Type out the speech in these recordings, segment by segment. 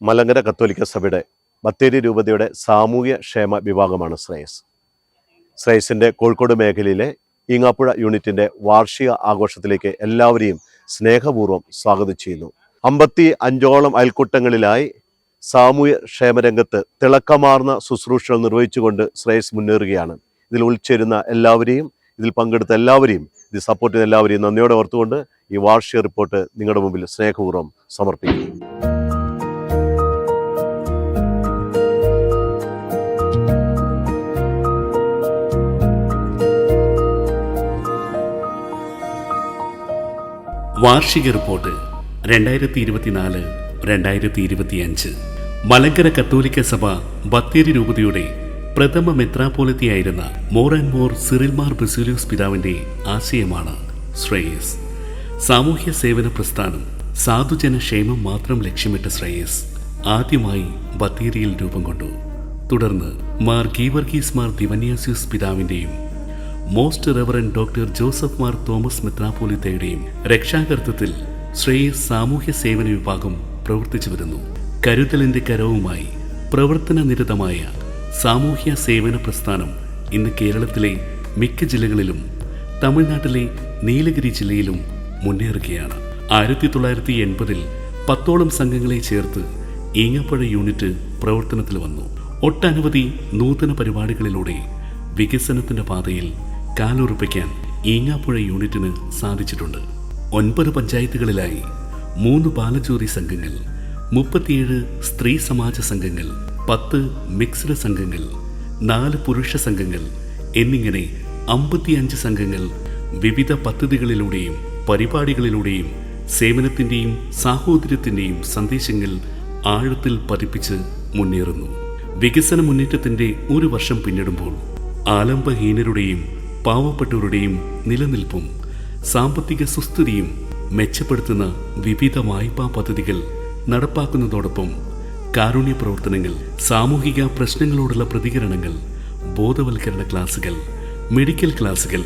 മലങ്കര കത്തോലിക്ക സഭയുടെ ബത്തേരി രൂപതയുടെ സാമൂഹ്യ ക്ഷേമ വിഭാഗമാണ് ശ്രേയസ്. ശ്രേയസിൻ്റെ കോഴിക്കോട് മേഖലയിലെ ഈങ്ങാപ്പുഴ യൂണിറ്റിൻ്റെ വാർഷിക ആഘോഷത്തിലേക്ക് എല്ലാവരെയും സ്നേഹപൂർവ്വം സ്വാഗതം ചെയ്യുന്നു. 55ഓളം അയൽക്കൂട്ടങ്ങളിലായി സാമൂഹ്യ ക്ഷേമരംഗത്ത് തിളക്കമാർന്ന ശുശ്രൂഷകൾ നിർവഹിച്ചുകൊണ്ട് ശ്രേയസ് മുന്നേറുകയാണ്. ഇതിൽ ഉൾച്ചേരുന്ന എല്ലാവരെയും, ഇതിൽ പങ്കെടുത്ത എല്ലാവരെയും, ഇത് സപ്പോർട്ട് ചെയ്ത എല്ലാവരെയും നന്ദിയോടെ ഓർത്തുകൊണ്ട് ഈ വാർഷിക റിപ്പോർട്ട് നിങ്ങളുടെ മുമ്പിൽ സ്നേഹപൂർവ്വം സമർപ്പിക്കുന്നു. വാർഷിക റിപ്പോർട്ട് 2024-2025 മലങ്കര കത്തോലിക്ക സഭ ബത്തേരി രൂപതയുടെ പ്രഥമ മെത്രാപ്പോലിത്തയായിരുന്ന മോർ ആൻഡ് മോർ സിറിൽ മാർ ബസേലിയോസ് പിതാവിന്റെ ആശയമാണ് ശ്രേയസ്. സാമൂഹ്യ സേവന പ്രസ്ഥാനം, സാധുജന ക്ഷേമം മാത്രം ലക്ഷ്യമിട്ട ശ്രേയസ് ആദ്യമായി ബത്തേരിയിൽ രൂപം കൊണ്ടു. തുടർന്ന് മാർ ഗീവർഗീസ് മാർ ദിവന്യാസ്യൂസ് പിതാവിന്റെയും most reverend doctor Joseph Mar Thomas മെത്രാപ്പോലിത്തയുടെയും രക്ഷാകർത്തത്തിൽ ശ്രേയസ് സാമൂഹ്യ സേവന വിഭാഗം പ്രവർത്തിച്ചു വരുന്നു. കരുതലിന്റെ കരവുമായി പ്രവർത്തന നിരതമായ സാമൂഹ്യ സേവന പ്രസ്ഥാനം ഇന്ന് കേരളത്തിലെ മിക്ക ജില്ലകളിലും തമിഴ്നാട്ടിലെ നീലഗിരി ജില്ലയിലും മുന്നേറുകയാണ്. 1980-ൽ 10ഓളം സംഘങ്ങളെ ചേർത്ത് ഈങ്ങാപ്പുഴ യൂണിറ്റ് പ്രവർത്തനത്തിൽ വന്നു. ഒട്ടനവധി നൂതന പരിപാടികളിലൂടെ വികസനത്തിന്റെ പാതയിൽ കാലുറപ്പിക്കാൻ ഈങ്ങാപ്പുഴ യൂണിറ്റിന് സാധിച്ചിട്ടുണ്ട്. 9 പഞ്ചായത്തുകളിലായി 3 ബാലജ്യോതി സംഘങ്ങൾ, 37 സ്ത്രീ സമാജ സംഘങ്ങൾ, 10 മിക്സ്ഡ് സംഘങ്ങൾ, 4 പുരുഷ സംഘങ്ങൾ എന്നിങ്ങനെ 55 സംഘങ്ങൾ വിവിധ പദ്ധതികളിലൂടെയും പരിപാടികളിലൂടെയും സേവനത്തിന്റെയും സാഹോദര്യത്തിന്റെയും സന്ദേശങ്ങൾ ആഴത്തിൽ പതിപ്പിച്ച് മുന്നേറുന്നു. വികസന മുന്നേറ്റത്തിന്റെ ഒരു വർഷം പിന്നിടുമ്പോൾ ആലംബഹീനരുടെയും പാവപ്പെട്ടവരുടെയും നിലനിൽപ്പും സാമ്പത്തിക സുസ്ഥിതിയും മെച്ചപ്പെടുത്തുന്ന വിവിധ വായ്പാ പദ്ധതികൾ നടപ്പാക്കുന്നതോടൊപ്പം കാരുണ്യ പ്രവർത്തനങ്ങൾ, സാമൂഹിക പ്രശ്നങ്ങളോടുള്ള പ്രതികരണങ്ങൾ, ബോധവൽക്കരണ ക്ലാസുകൾ, മെഡിക്കൽ ക്ലാസുകൾ,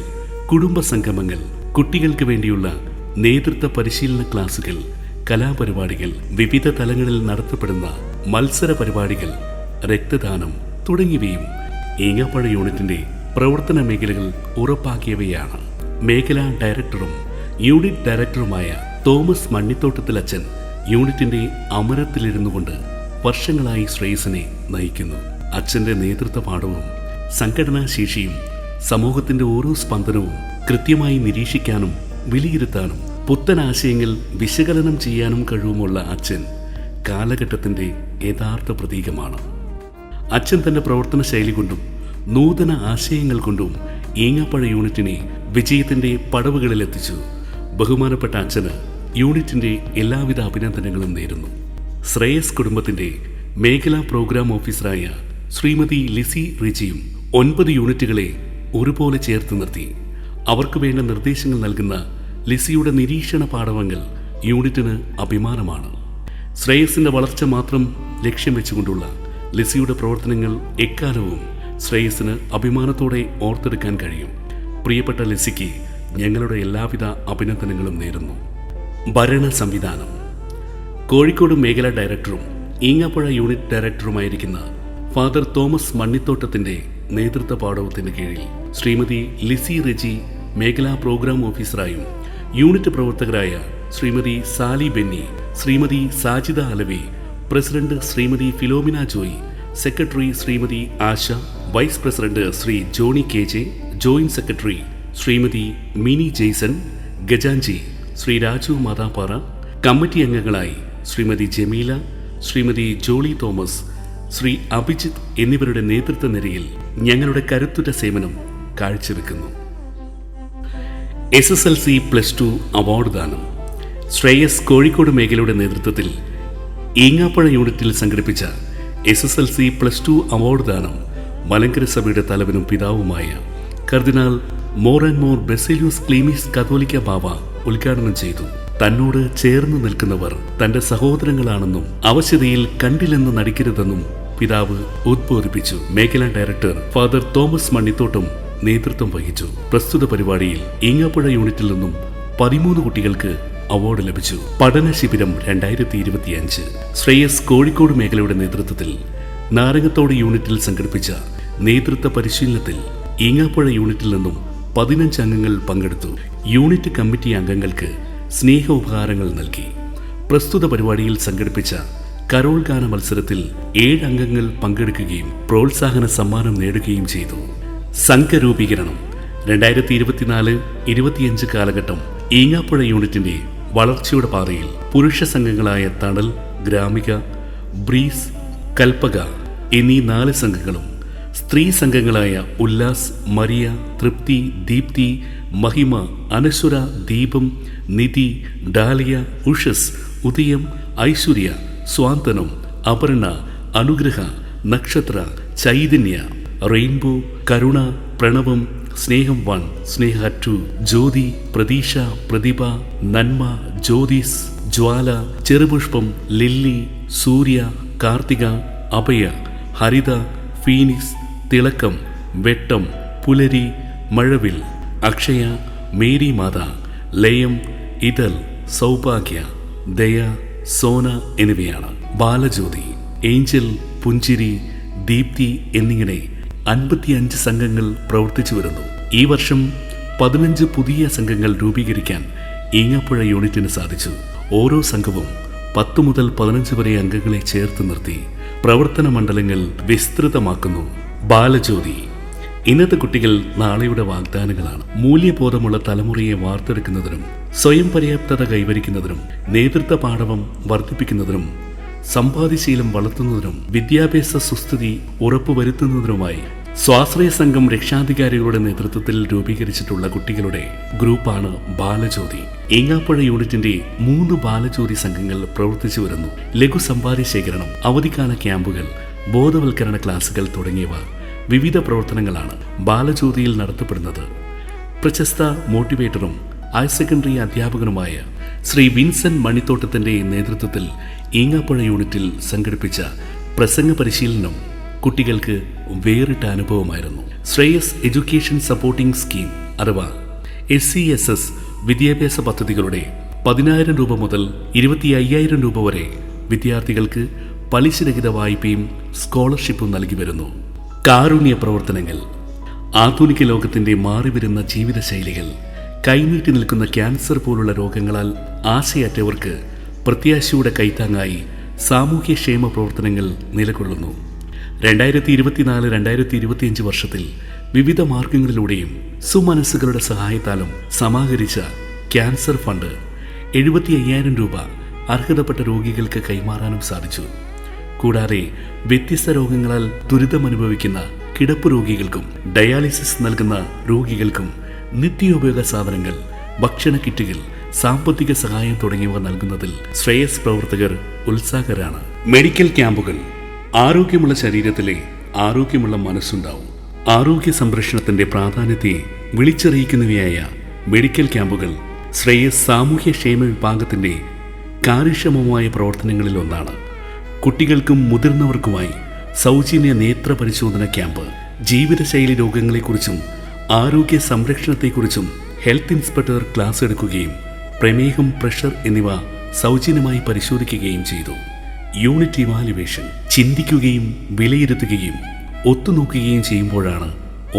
കുടുംബ സംഗമങ്ങൾ, കുട്ടികൾക്ക് വേണ്ടിയുള്ള നേതൃത്വ പരിശീലന ക്ലാസുകൾ, കലാപരിപാടികൾ, വിവിധ തലങ്ങളിൽ നടത്തപ്പെടുന്ന മത്സര പരിപാടികൾ, രക്തദാനം തുടങ്ങിയവയും ഈങ്ങാപ്പുഴ യൂണിറ്റിന്റെ പ്രവർത്തന മേഖലകൾ ഉറപ്പാക്കിയവയാണ്. മേഖലാ ഡയറക്ടറും യൂണിറ്റ് ഡയറക്ടറുമായ തോമസ് മണ്ണിത്തോട്ടത്തിൽ അച്ഛൻ യൂണിറ്റിന്റെ അമരത്തിലിരുന്നു കൊണ്ട് വർഷങ്ങളായി ശ്രേയസിനെ നയിക്കുന്നു. അച്ഛന്റെ നേതൃത്വ പാഠവും സംഘടനാ ശേഷിയും സമൂഹത്തിന്റെ ഓരോ സ്പന്ദനവും കൃത്യമായി നിരീക്ഷിക്കാനും വിലയിരുത്താനും പുത്തൻ ആശയങ്ങൾ വിശകലനം ചെയ്യാനും കഴിവുമുള്ള അച്ഛൻ കാലഘട്ടത്തിന്റെ യഥാർത്ഥ പ്രതീകമാണ്. അച്ഛൻ തന്റെ പ്രവർത്തന ശൈലി കൊണ്ടും നൂതന ആശയങ്ങൾ കൊണ്ടും ഈങ്ങാപ്പുഴ യൂണിറ്റിനെ വിജയത്തിന്റെ പടവുകളിലെത്തിച്ചു. ബഹുമാനപ്പെട്ട അച്ഛന് യൂണിറ്റിന്റെ എല്ലാവിധ അഭിനന്ദനങ്ങളും നേരുന്നു. ശ്രേയസ് കുടുംബത്തിന്റെ മേഖലാ പ്രോഗ്രാം ഓഫീസറായ ശ്രീമതി ലിസി റിജിയും 9 യൂണിറ്റുകളെ ഒരുപോലെ ചേർത്ത് നിർത്തി. അവർക്ക് വേണ്ട നിർദ്ദേശങ്ങൾ നൽകുന്ന ലിസിയുടെ നിരീക്ഷണ പാഠവങ്ങൾ യൂണിറ്റിന് അഭിമാനമാണ്. ശ്രേയസിന്റെ വളർച്ച മാത്രം ലക്ഷ്യം വെച്ചുകൊണ്ടുള്ള ലിസിയുടെ പ്രവർത്തനങ്ങൾ എക്കാലവും ശ്രേയസിന് അഭിമാനത്തോടെ ഓർത്തെടുക്കാൻ കഴിയും. പ്രിയപ്പെട്ട ലിസിക്ക് ഞങ്ങളുടെ എല്ലാവിധ അഭിനന്ദനങ്ങളും നേരുന്നു. ഭരണ സംവിധാനം. കോഴിക്കോട് മേഖലാ ഡയറക്ടറും ഈങ്ങാപ്പുഴ യൂണിറ്റ് ഡയറക്ടറുമായിരിക്കുന്ന ഫാദർ തോമസ് മണ്ണിത്തോട്ടത്തിന്റെ നേതൃത്വ പാഠവത്തിന് കീഴിൽ ശ്രീമതി ലിസി റെജി മേഖലാ പ്രോഗ്രാം ഓഫീസറായും യൂണിറ്റ് പ്രവർത്തകരായ Shrimati Sally Benny, Shrimati Sajida Alavi, president Shrimati Philomina Joy, secretary Shrimati Asha, vice president Shri Johny K J, joint secretary Shrimati Mini Jaison, ഗജാൻജി ശ്രീ രാജു മാതാപ്പാറ, കമ്മിറ്റി അംഗങ്ങളായി ശ്രീമതി ജമീല, ശ്രീമതി ജോളി തോമസ്, ശ്രീ അഭിജിത്ത് എന്നിവരുടെ നേതൃത്വ നിരയിൽ ഞങ്ങളുടെ കരുത്തുറ്റ സേവനം കാഴ്ചവെക്കുന്നു. SSLC +2 അവാർഡ് ദാനം. ശ്രേയസ് കോഴിക്കോട് മേഖലയുടെ നേതൃത്വത്തിൽ ഈങ്ങാപ്പുഴ യൂണിറ്റിൽ സംഘടിപ്പിച്ച SSLC +2 അവാർഡ് ദാനം മലങ്കര സഭയുടെ തലവനും പിതാവുമായ കർദിനാൾ മോർ ആൻഡ് മോർ ബസേലിയോസ് ക്ലീമീസ് കത്തോലിക്ക ബാവ ഉദ്ഘാടനം ചെയ്തു. തന്നോട് ചേർന്ന് നിൽക്കുന്നവർ തന്റെ സഹോദരങ്ങളാണെന്നും അവശതയിൽ കണ്ടില്ലെന്ന് നടിക്കരുതെന്നും പിതാവ് ഉദ്ബോധിപ്പിച്ചു. മേഖലാ ഡയറക്ടർ ഫാദർ തോമസ് മണ്ണിത്തോട്ടം നേതൃത്വം വഹിച്ചു. പ്രസ്തുത പരിപാടിയിൽ ഈങ്ങാപ്പുഴ യൂണിറ്റിൽ നിന്നും 13 കുട്ടികൾക്ക് അവാർഡ് ലഭിച്ചു. പഠന ശിബിരം 2025 ശ്രേയസ് കോഴിക്കോട് മേഖലയുടെ നേതൃത്വത്തിൽ നാരങ്ങത്തോട് യൂണിറ്റിൽ സംഘടിപ്പിച്ച നേതൃത്വ പരിശീലനത്തിൽ ഈങ്ങാപ്പുഴ യൂണിറ്റിൽ നിന്നും 15 അംഗങ്ങൾ പങ്കെടുത്തു. യൂണിറ്റ് കമ്മിറ്റി അംഗങ്ങൾക്ക് സ്നേഹോപഹാരങ്ങൾ നൽകി. പ്രസ്തുത പരിപാടിയിൽ സംഘടിപ്പിച്ച കരോൾ ഗാന മത്സരത്തിൽ 7 അംഗങ്ങൾ പങ്കെടുക്കുകയും പ്രോത്സാഹന സമ്മാനം നേടുകയും ചെയ്തു. സംഘരൂപീകരണം 2024-25 കാലഘട്ടം ഈങ്ങാപ്പുഴ യൂണിറ്റിന്റെ വളർച്ചയുടെ പാതയിൽ പുരുഷ സംഘങ്ങളായ തണൽ, ഗ്രാമിക, ബ്രീസ്, കൽപ്പക എന്നീ 4 സംഘങ്ങളും സ്ത്രീ സംഘങ്ങളായ ഉല്ലാസ്, മരിയ, തൃപ്തി, ദീപ്തി, മഹിമ, അനശ്വര, ദീപം, നിധി, ഡാലിയ, ഉഷസ്, ഉദയം, ഐശ്വര്യ, സ്വാന്തനം, അപർണ, അനുഗ്രഹ, നക്ഷത്ര, ചൈതന്യ, റെയിൻബോ, കരുണ, പ്രണവം, സ്നേഹം 1, സ്നേഹ 2, ജ്യോതി, പ്രതീക്ഷ, പ്രതിഭ, നന്മ, ജ്യോതിസ്, ജ്വാല, ചെറുപുഷ്പം, ലില്ലി, സൂര്യ, കാർത്തിക, അഭയ, ഹരിത, ഫീനിക്സ്, തിളക്കം, വെട്ടം, പുലരി, മഴവിൽ, അക്ഷയ, മേരി മാത, ലയം, ഇതൽ, സൗഭാഗ്യ, ദയ, സോന എന്നിവയാണ്. ബാലജ്യോതി, ഏഞ്ചൽ, പുഞ്ചിരി, ദീപ്തി എന്നിങ്ങനെ 55 സംഘങ്ങൾ പ്രവർത്തിച്ചു വരുന്നു. ഈ വർഷം 15 പുതിയ സംഘങ്ങൾ രൂപീകരിക്കാൻ ഈങ്ങാപ്പുഴ യൂണിറ്റിന് സാധിച്ചു. ഓരോ സംഘവും 10 മുതൽ 15 വരെ അംഗങ്ങളെ ചേർത്ത് നിർത്തി പ്രവർത്തന മണ്ഡലങ്ങൾ വിസ്തൃതമാക്കുന്നു. ബാലജ്യോതി, ഇന്നത്തെ കുട്ടികൾ നാളെയുടെ വാഗ്ദാനങ്ങളാണ്. മൂല്യബോധമുള്ള തലമുറയെ വാർത്തെടുക്കുന്നതിനും സ്വയം പര്യാപ്തത കൈവരിക്കുന്നതിനും നേതൃത്വ പാഠവം വർദ്ധിപ്പിക്കുന്നതിനും സമ്പാദ്യശീലം വളർത്തുന്നതിനും വിദ്യാഭ്യാസ സുസ്ഥിതി ഉറപ്പുവരുത്തുന്നതിനുമായി സ്വാശ്രയ സംഘം രക്ഷാധികാരികളുടെ നേതൃത്വത്തിൽ രൂപീകരിച്ചിട്ടുള്ള കുട്ടികളുടെ ഗ്രൂപ്പാണ് ബാലജ്യോതി. ഈങ്ങാപ്പുഴ യൂണിറ്റിന്റെ 3 ബാലജ്യോതി സംഘങ്ങൾ പ്രവർത്തിച്ചു വരുന്നു. ലഘു സമ്പാദ്യ ശേഖരണം, അവധിക്കാല ക്യാമ്പുകൾ, ബോധവൽക്കരണ ക്ലാസുകൾ തുടങ്ങിയവ വിവിധ പ്രവർത്തനങ്ങളാണ് ബാലജ്യോതിയിൽ നടത്തപ്പെടുന്നത്. പ്രശസ്ത മോട്ടിവേറ്ററും ഹയർ സെക്കൻഡറി അധ്യാപകനുമായ ശ്രീ വിൻസെന്റ് മണിത്തോട്ടത്തിന്റെ നേതൃത്വത്തിൽ ഈങ്ങാപ്പുഴ യൂണിറ്റിൽ സംഘടിപ്പിച്ച പ്രസംഗ പരിശീലനം കുട്ടികൾക്ക് വേറിട്ട അനുഭവമായിരുന്നു. ശ്രേയസ് എഡ്യൂക്കേഷൻ സപ്പോർട്ടിംഗ് സ്കീം അഥവാ SCSS വിദ്യാഭ്യാസ പദ്ധതികളുടെ 10,000 രൂപ മുതൽ 25,000 രൂപ വരെ വിദ്യാർത്ഥികൾക്ക് പലിശരഹിത വായ്പയും സ്കോളർഷിപ്പും നൽകി വരുന്നു. കാരുണ്യ പ്രവർത്തനങ്ങൾ, ആധുനിക ലോകത്തിന്റെ മാറിവരുന്ന ജീവിതശൈലികൾ, കൈനീട്ടി നിൽക്കുന്ന ക്യാൻസർ പോലുള്ള രോഗങ്ങളാൽ ആശയറ്റവർക്ക് പ്രത്യാശയുടെ കൈത്താങ്ങായി സാമൂഹ്യക്ഷേമ പ്രവർത്തനങ്ങൾ നിലകൊള്ളുന്നു. 2024-2025 വർഷത്തിൽ വിവിധ മാർഗങ്ങളിലൂടെയും സുമനസ്സുകളുടെ സഹായത്താലും സമാഹരിച്ച ക്യാൻസർ ഫണ്ട് 75,000 രൂപ അർഹതപ്പെട്ട രോഗികൾക്ക് കൈമാറാനും സാധിച്ചു. കൂടാതെ വ്യത്യസ്ത രോഗങ്ങളാൽ ദുരിതമനുഭവിക്കുന്ന കിടപ്പ് രോഗികൾക്കും ഡയാലിസിസ് നൽകുന്ന രോഗികൾക്കും നിത്യോപയോഗ സാധനങ്ങൾ, ഭക്ഷണ കിറ്റുകൾ, സാമ്പത്തിക സഹായം തുടങ്ങിയവ നൽകുന്നതിൽ ശ്രേയസ് പ്രവർത്തകർ ഉത്സാഹരാണ്. മെഡിക്കൽ ക്യാമ്പുകൾ, ആരോഗ്യമുള്ള ശരീരത്തിലെ ആരോഗ്യമുള്ള മനസ്സുണ്ടാവും. ആരോഗ്യ സംരക്ഷണത്തിന്റെ പ്രാധാന്യത്തെ വിളിച്ചറിയിക്കുന്നവയായ മെഡിക്കൽ ക്യാമ്പുകൾ ശ്രേയസ് സാമൂഹ്യക്ഷേമ വിഭാഗത്തിന്റെ കാര്യക്ഷമമായ പ്രവർത്തനങ്ങളിൽ ഒന്നാണ്. കുട്ടികൾക്കും മുതിർന്നവർക്കുമായി സൗജന്യ നേത്ര പരിശോധന ക്യാമ്പ്, ജീവിതശൈലി രോഗങ്ങളെക്കുറിച്ചും ആരോഗ്യ സംരക്ഷണത്തെക്കുറിച്ചും ഹെൽത്ത് ഇൻസ്പെക്ടർ ക്ലാസ് എടുക്കുകയും പ്രമേഹം, പ്രഷർ എന്നിവ സൗജന്യമായി പരിശോധിക്കുകയും ചെയ്തു. യൂണിറ്റ് ഇവാലുവേഷൻ, ചിന്തിക്കുകയും വിലയിരുത്തുകയും ഒത്തുനോക്കുകയും ചെയ്യുമ്പോഴാണ്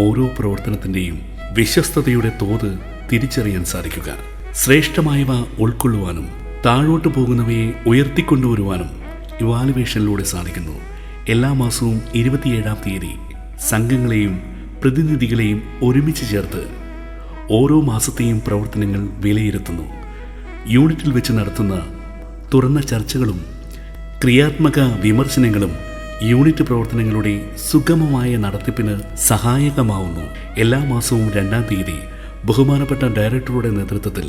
ഓരോ പ്രവർത്തനത്തിന്റെയും വിശ്വസ്തതയുടെ തോത് തിരിച്ചറിയാൻ സാധിക്കുക. ശ്രേഷ്ഠമായവ ഉൾക്കൊള്ളുവാനും താഴോട്ട് പോകുന്നവയെ ഉയർത്തിക്കൊണ്ടുവരുവാനും ഇവാലുവേഷനിലൂടെ സാധിക്കുന്നു. എല്ലാ മാസവും 27-ാം തീയതി സംഘങ്ങളെയും പ്രതിനിധികളെയും ഒരുമിച്ച് ചേർത്ത് ഓരോ മാസത്തെയും പ്രവർത്തനങ്ങൾ വിലയിരുത്തുന്നു. യൂണിറ്റിൽ വെച്ച് നടത്തുന്ന തുറന്ന ചർച്ചകളും ക്രിയാത്മക വിമർശനങ്ങളും യൂണിറ്റ് പ്രവർത്തനങ്ങളുടെ സുഗമമായ നടത്തിപ്പിന് സഹായകമാവുന്നു. എല്ലാ മാസവും 2-ാം തീയതി ബഹുമാനപ്പെട്ട ഡയറക്ടറുടെ നേതൃത്വത്തിൽ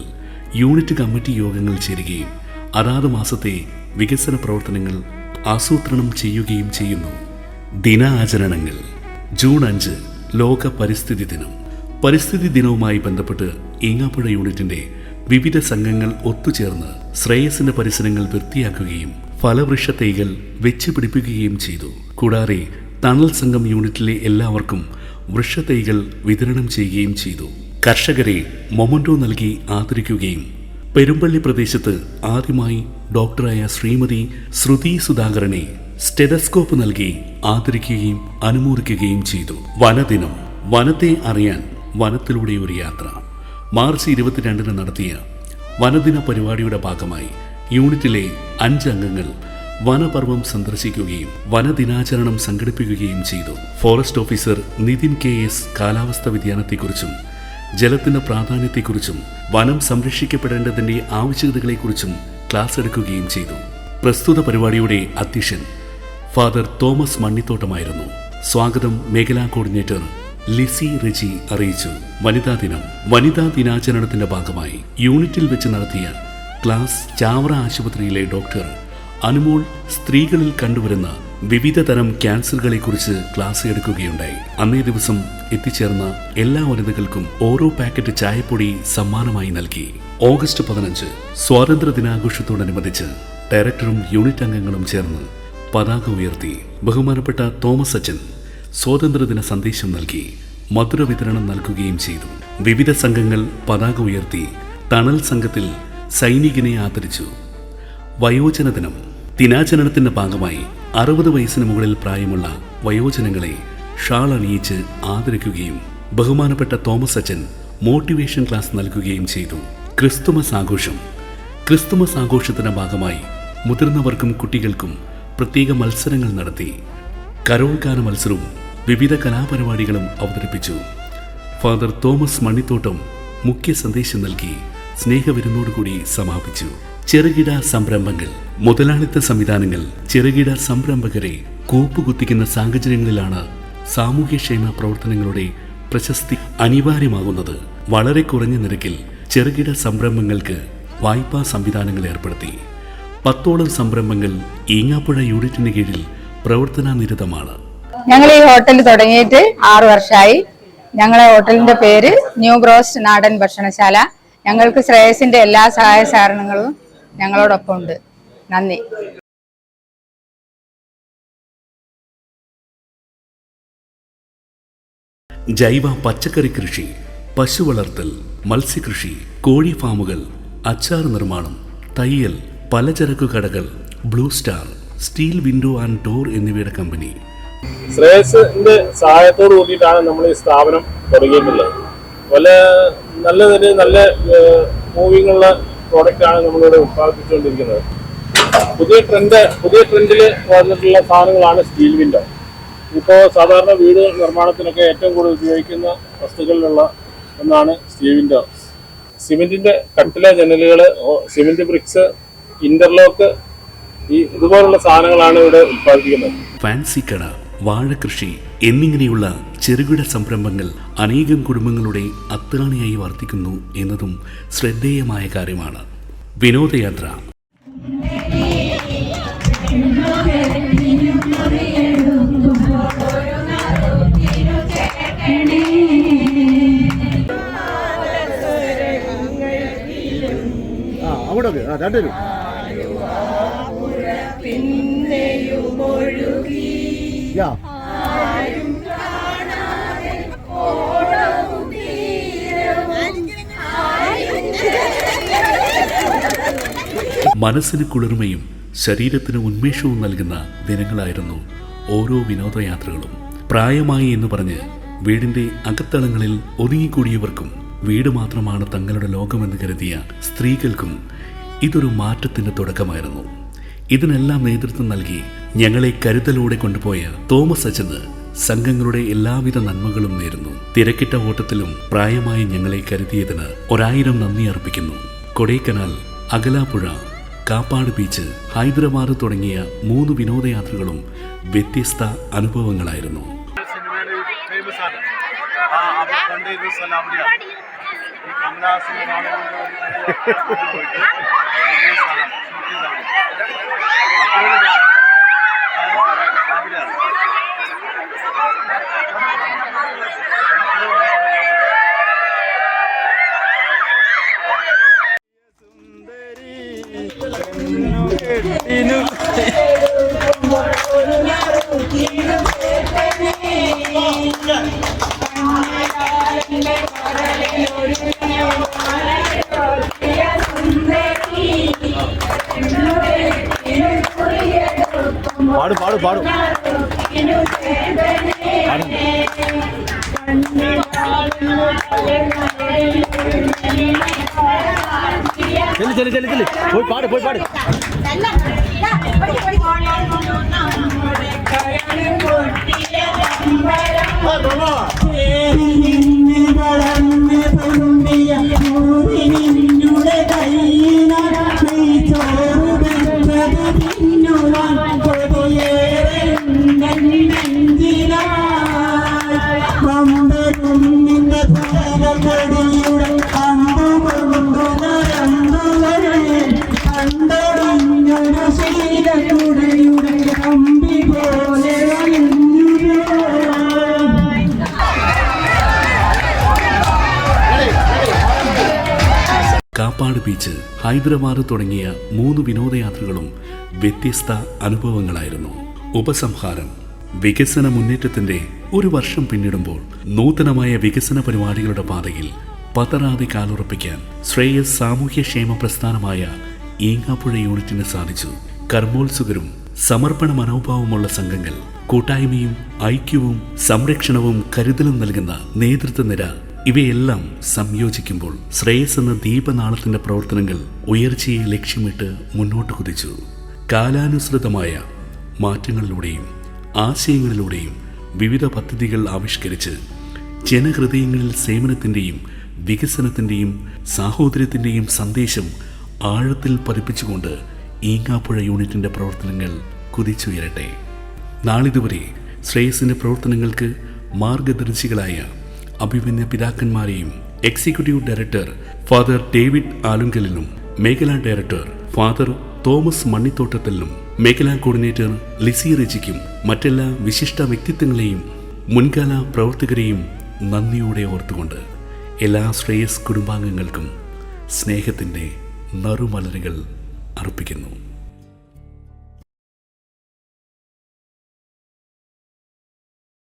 യൂണിറ്റ് കമ്മിറ്റി യോഗങ്ങൾ ചേരുകയും അതാത് മാസത്തെ വികസന പ്രവർത്തനങ്ങൾ ആസൂത്രണം ചെയ്യുകയും ചെയ്യുന്നു. ദിനാചരണങ്ങൾ. ജൂൺ 5 ലോക പരിസ്ഥിതി ദിനം. പരിസ്ഥിതി ദിനവുമായി ബന്ധപ്പെട്ട് ഈങ്ങാപ്പുഴ യൂണിറ്റിന്റെ വിവിധ സംഘങ്ങൾ ഒത്തുചേർന്ന് ശ്രേയസിന്റെ പരിസരങ്ങൾ വൃത്തിയാക്കുകയും ഫലവൃക്ഷ തൈകൾ വെച്ചുപിടിപ്പിക്കുകയും ചെയ്തു. കൂടാതെ തണൽ സംഘം യൂണിറ്റിലെ എല്ലാവർക്കും വൃക്ഷത്തൈകൾ വിതരണം ചെയ്യുകയും ചെയ്തു. കർഷകരെ മൊമന്റോ നൽകി ആദരിക്കുകയും പെരുമ്പള്ളി പ്രദേശത്ത് ആദ്യമായി ഡോക്ടറായ ശ്രീമതി ശ്രുതി സുധാകരനെ സ്റ്റെതസ്കോപ്പ് നൽകി ആദരിക്കുകയും അനുമോദിക്കുകയും ചെയ്തു. വനദിനം, വനത്തെ അറിയാൻ വനത്തിലൂടെ ഒരു യാത്ര. മാർച്ച് 22 നടത്തിയ വനദിന പരിപാടിയുടെ ഭാഗമായി യൂണിറ്റിലെ 5 അംഗങ്ങൾ വനപർവം സന്ദർശിക്കുകയും വനദിനാചരണം സംഘടിപ്പിക്കുകയും ചെയ്തു. ഫോറസ്റ്റ് ഓഫീസർ നിതിൻ KS കാലാവസ്ഥാ വ്യതിയാനത്തെക്കുറിച്ചും ജലത്തിന്റെ പ്രാധാന്യത്തെക്കുറിച്ചും വനം സംരക്ഷിക്കപ്പെടേണ്ടതിന്റെ ആവശ്യകതകളെക്കുറിച്ചും ക്ലാസ് എടുക്കുകയും ചെയ്തു. പ്രസ്തുത പരിപാടിയുടെ അധ്യക്ഷൻ ഫാദർ തോമസ് മണ്ണിത്തോട്ടമായിരുന്നു. സ്വാഗതം മേഖലാ കോർഡിനേറ്റർ ലിസി റെജി അറിയിച്ചു. വനിതാ ദിനം, വനിതാ ദിനാചരണത്തിന്റെ ഭാഗമായി യൂണിറ്റിൽ വെച്ച് നടത്തിയ ക്ലാസ് ചാവറ ആശുപത്രിയിലെ ഡോക്ടർ അനുമോൾ സ്ത്രീകളിൽ കണ്ടുവരുന്ന വിവിധ തരം ക്യാൻസറുകളെക്കുറിച്ച് ക്ലാസ് എടുക്കുകയുണ്ടായി. അന്നേ ദിവസം എത്തിച്ചേർന്ന എല്ലാ വനിതകൾക്കും ഓരോ പാക്കറ്റ് ചായപ്പൊടി സമ്മാനമായി നൽകി. ഓഗസ്റ്റ് 15 സ്വാതന്ത്ര്യ ദിനാഘോഷത്തോടനുബന്ധിച്ച് ഡയറക്ടറും യൂണിറ്റ് അംഗങ്ങളും ചേർന്ന് പതാക ഉയർത്തി. ബഹുമാനപ്പെട്ട തോമസ് അച്ഛൻ സ്വാതന്ത്ര്യദിന സന്ദേശം നൽകി മധുര വിതരണം നൽകുകയും ചെയ്തു. വിവിധ സംഘങ്ങൾ പതാക ഉയർത്തി. തണൽ സംഘത്തിൽ സൈനികനെ ആദരിച്ചു. വയോജന ദിനം, ദിനാചരണത്തിന്റെ ഭാഗമായി 60 വയസ്സിന് മുകളിൽ പ്രായമുള്ള വയോജനങ്ങളെ ഷാൾ അണിയിച്ച് ആദരിക്കുകയും ബഹുമാനപ്പെട്ട തോമസ് അച്ഛൻ മോട്ടിവേഷൻ ക്ലാസ് നൽകുകയും ചെയ്തു. ക്രിസ്തുമസ് ആഘോഷം, ക്രിസ്തുമസ് ആഘോഷത്തിന്റെ ഭാഗമായി മുതിർന്നവർക്കും കുട്ടികൾക്കും പ്രത്യേക മത്സരങ്ങൾ നടത്തി. കരോൾ ഗാന മത്സരവും വിവിധ കലാപരിപാടികളും അവതരിപ്പിച്ചു. ഫാദർ തോമസ് മണ്ണിത്തോട്ടം മുഖ്യ സന്ദേശം നൽകി സ്നേഹവിരുന്നോടുകൂടി സമാപിച്ചു. ചെറുകിട സംരംഭങ്ങൾ, മുതലാളിത്ത സംവിധാനങ്ങൾ ചെറുകിട സംരംഭകരെ കൂപ്പുകുത്തിക്കുന്ന സാഹചര്യങ്ങളിലാണ് സാമൂഹ്യക്ഷേമ പ്രവർത്തനങ്ങളുടെ പ്രശസ്തി അനിവാര്യമാകുന്നത്. വളരെ കുറഞ്ഞ നിരക്കിൽ ചെറുകിട സംരംഭങ്ങൾക്ക് വായ്പാ സംവിധാനങ്ങൾ ഏർപ്പെടുത്തി. 10ഓളം സംരംഭങ്ങൾ ഈങ്ങാപ്പുഴ യൂണിറ്റിന് കീഴിൽ പ്രവർത്തനാനിരതമാണ്. ഞങ്ങൾ ഈ ഹോട്ടൽ തുടങ്ങിയിട്ട് 6 വർഷമായി. ഞങ്ങളെ ഹോട്ടലിന്റെ പേര് ന്യൂ ബ്രോസ്റ്റ് നാടൻ ഭക്ഷണശാല. ഞങ്ങൾക്ക് ശ്രേയസിന്റെ എല്ലാ സഹായ സഹകരണങ്ങളും ഞങ്ങളോടൊപ്പം ഉണ്ട്. നന്ദി. ജൈവ പച്ചക്കറി കൃഷി, പശു വളർത്തൽ, മത്സ്യകൃഷി, കോഴി ഫാമുകൾ, അച്ചാർ നിർമ്മാണം, തയ്യൽ, പലചരക്കു കടകൾ, blue star, steel window and door എന്നിവയുടെ കമ്പനി. ശ്രേയസിന്റെ സഹായത്തോട് കൂടിയിട്ടാണ് നമ്മൾ ഈ സ്ഥാപനം തുടങ്ങിയിട്ടുള്ളത്. നല്ല മൂവിങ് ഉള്ള പ്രോഡക്റ്റാണ് നമ്മളിവിടെ ഉത്പാദിപ്പിച്ചുകൊണ്ടിരിക്കുന്നത്. പുതിയ ട്രെൻഡിൽ വന്നിട്ടുള്ള സാധനങ്ങളാണ് സ്റ്റീൽ വിൻഡോ. ഇപ്പോൾ സാധാരണ വീട് നിർമ്മാണത്തിനൊക്കെ ഏറ്റവും കൂടുതൽ ഉപയോഗിക്കുന്ന വസ്തുക്കളിലുള്ള ഒന്നാണ് സ്റ്റീൽ വിൻഡോ. സിമെന്റിന്റെ കട്ടില ജനലുകൾ, സിമെന്റ് ബ്രിക്സ്, ഇന്റർലോക്ക്, ഇതുപോലുള്ള സാധനങ്ങളാണ് ഇവിടെ ഉത്പാദിപ്പിക്കുന്നത്. ഫാൻസി കട, വാഴകൃഷി എന്നിങ്ങനെയുള്ള ചെറുകിട സംരംഭങ്ങൾ അനേകം കുടുംബങ്ങളുടെ അത്താണിയായി വർത്തിക്കുന്നു എന്നതും ശ്രദ്ധേയമായ കാര്യമാണ്. വിനോദയാത്ര, മനസ്സിന് കുളിർമയും ശരീരത്തിന് ഉന്മേഷവും നൽകുന്ന ദിനങ്ങളായിരുന്നു ഓരോ വിനോദയാത്രകളും. പ്രായമായി എന്ന് പറഞ്ഞ് വീടിന്റെ അകത്തളങ്ങളിൽ ഒതുങ്ങിക്കൂടിയവർക്കും വീട് മാത്രമാണ് തങ്ങളുടെ ലോകമെന്ന് കരുതിയ സ്ത്രീകൾക്കും ഇതൊരു മാറ്റത്തിന്റെ തുടക്കമായിരുന്നു. ഇതിനെല്ലാം നേതൃത്വം നൽകി ഞങ്ങളെ കരുതലോടെ കൊണ്ടുപോയ തോമസ് അച്ഛന് സംഘങ്ങളുടെ എല്ലാവിധ നന്മകളും നേരുന്നു. തിരക്കിട്ട ഓട്ടത്തിലും പ്രായമായി ഞങ്ങളെ കരുതിയതിന് 1000 നന്ദി അർപ്പിക്കുന്നു. കൊടൈക്കനാൽ, അകലാപ്പുഴ, കാപ്പാട് ബീച്ച്, ഹൈദരാബാദ് തുടങ്ങിയ 3 വിനോദയാത്രകളും വ്യത്യസ്ത അനുഭവങ്ങളായിരുന്നു. പാടും ചെല്ലു ചെല്ലു ചെല്ലു പോയി പാട് പോയി പാട്. കാപ്പാട് ബീച്ച്, ഹൈദരാബാദ് തുടങ്ങിയ 3 വിനോദയാത്രകളും വ്യത്യസ്ത അനുഭവങ്ങളായിരുന്നു. ഉപസംഹാരം: വികസന മുന്നേറ്റത്തിന്റെ ഒരു വർഷം പിന്നിടുമ്പോൾ നൂതനമായ വികസന പരിപാടികളുടെ പാതയിൽ പതറാതെ കാലുറപ്പിക്കാൻ ശ്രേയസ് സാമൂഹ്യക്ഷേമ പ്രസ്ഥാനമായ ഈങ്ങാപ്പുഴ യൂണിറ്റിന് സാധിച്ചു. കർമ്മോത്സുകരും സമർപ്പണ മനോഭാവമുള്ള സംഘങ്ങൾ, കൂട്ടായ്മയും ഐക്യവും സംരക്ഷണവും കരുതലും നൽകുന്ന നേതൃത്വനിര, ഇവയെല്ലാം സംയോജിക്കുമ്പോൾ ശ്രേയസ് എന്ന ദീപനാളത്തിന്റെ പ്രവർത്തനങ്ങൾ ഉയർച്ചയെ ലക്ഷ്യമിട്ട് മുന്നോട്ട് കുതിച്ചു. കാലാനുസൃതമായ മാറ്റങ്ങളിലൂടെയും ആശയങ്ങളിലൂടെയും വിവിധ പദ്ധതികൾ ആവിഷ്കരിച്ച് ജനഹൃദയങ്ങളിൽ സേവനത്തിൻ്റെയും വികസനത്തിൻ്റെയും സാഹോദര്യത്തിൻ്റെയും സന്ദേശം ആഴത്തിൽ പതിപ്പിച്ചുകൊണ്ട് ഈങ്ങാപ്പുഴ യൂണിറ്റിൻ്റെ പ്രവർത്തനങ്ങൾ കുതിച്ചുയരട്ടെ. നാളിതുവരെ ശ്രേയസിൻ്റെ പ്രവർത്തനങ്ങൾക്ക് മാർഗദർശികളായ അഭിമന്യ പിതാക്കന്മാരെയും എക്സിക്യൂട്ടീവ് ഡയറക്ടർ ഫാദർ ഡേവിഡ് ആലുങ്കലിനും മേഖലാ ഡയറക്ടർ ഫാദർ തോമസ് മണ്ണിത്തോട്ടത്തിലും മേഖലാ കോർഡിനേറ്റർ ലിസി റെജിക്കും മറ്റെല്ലാ വിശിഷ്ട വ്യക്തിത്വങ്ങളെയും മുൻകാല പ്രവർത്തകരെയും നന്ദിയോടെ ഓർത്തുകൊണ്ട് എല്ലാ ശ്രേയസ് കുടുംബാംഗങ്ങൾക്കും സ്നേഹത്തിൻ്റെ നറുമലരുകൾ അർപ്പിക്കുന്നു.